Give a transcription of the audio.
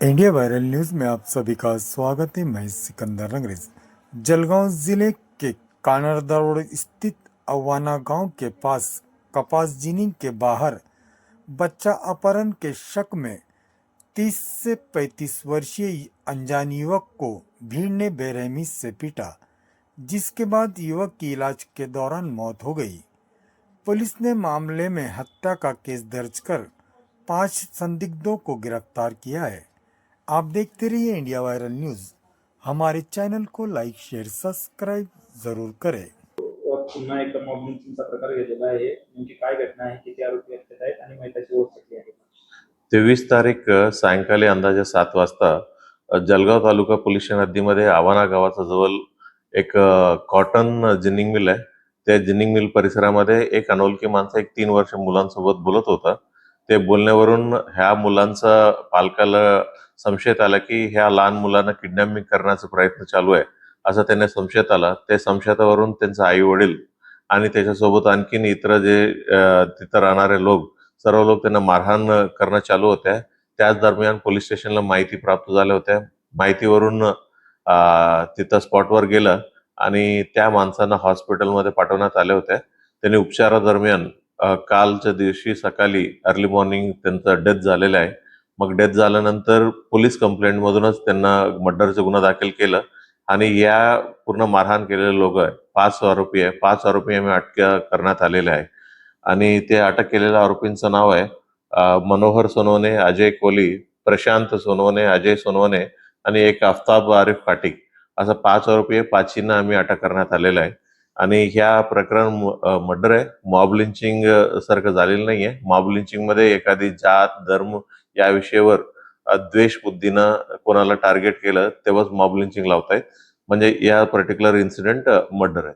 India viral news में आप सभी का स्वागत है। मैं सिकंदर अंग्रेज। जलगांव जिले के कानरदा रोड स्थित अवाना गांव के पास कपास जिनिंग के बाहर बच्चा अपहरण के शक में 30 से 35 वर्षीय अनजान युवक को भीड़ ने बेरहमी से पीटा, जिसके बाद युवक की इलाज के दौरान मौत हो गई। पुलिस ने मामले में हत्या का केस दर्ज कर 5 संदिग्धों को गिरफ्तार किया है। आप देखते रहिए इंडिया वायरल न्यूज। हमारे चॅनल को लाईक, शेअर, सबस्क्राईब जरूर करें। पुन्हा एकदा मॉर्निंगचा प्रकार घडलेला आहे। नेमकी काय घटना आहे, किती आरोपी अटकेत आहेत आणि माहिती ओळख किती आहे? 23 तारीख सायंकाळी अंदाजे 7 वाजता जळगाव तालुका पोलीस स्टेशन हद्दीमध्ये आवाना गावाच्या जवळ एक कॉटन जिनिंग मिल आहे. त्या जिनिंग मिल परिसरामध्ये एक अनोळखी माणसं एक 3 वर्ष मुलांसोबत बोलत होता. ते बोलण्यावरून ह्या मुलांचा पालकाला संशयात आला की ह्या लहान मुलांना किडनॅपिंग करण्याचा प्रयत्न चालू आहे, असं त्यांना संशयात आला. त्या संशयावरून त्यांचे आई वडील आणि त्याच्यासोबत आणखीन इतर जे तिथं राहणारे लोक, सर्व लोक त्यांना मारहाण करणं चालू होत्या. त्याच दरम्यान पोलीस स्टेशनला माहिती प्राप्त झाल्या होत्या. माहितीवरून तिथं स्पॉटवर गेलं आणि त्या माणसांना हॉस्पिटलमध्ये पाठवण्यात आल्या होत्या. त्यांनी उपचारादरम्यान कालच्या दिवशी सकाळी अर्ली मॉर्निंग त्यांचा डेथ झालेला आहे. मग डेथ झाल्यानंतर पोलीस कंप्लेंटमधूनच त्यांना मर्डरचा गुन्हा दाखल केलं आणि या पूर्ण मारहाण केलेले लोक 5 आरोपी आहे. 5 आरोपी आम्ही अटक करण्यात आलेले आहे आणि ते अटक केलेल्या आरोपींचं नाव आहे मनोहर सोनवणे, अजय कोली, प्रशांत सोनवणे, अजय सोनवणे आणि एक आफताब आरिफ फाटिक, असं 5 आरोपी आहे. 5 आम्ही अटक करण्यात आलेलं आहे आणि ह्या प्रकरण मर्डर आहे. मॉब लिंचिंग सारखं झालेलं नाहीये. मॉब लिंचिंग मध्ये एखादी जात, धर्म या विषयावर द्वेष बुद्धीनं कोणाला टार्गेट केलं तेव्हाच मॉब लिंचिंग लावतायत. म्हणजे या पर्टिक्युलर इन्सिडेंट मर्डर आहे.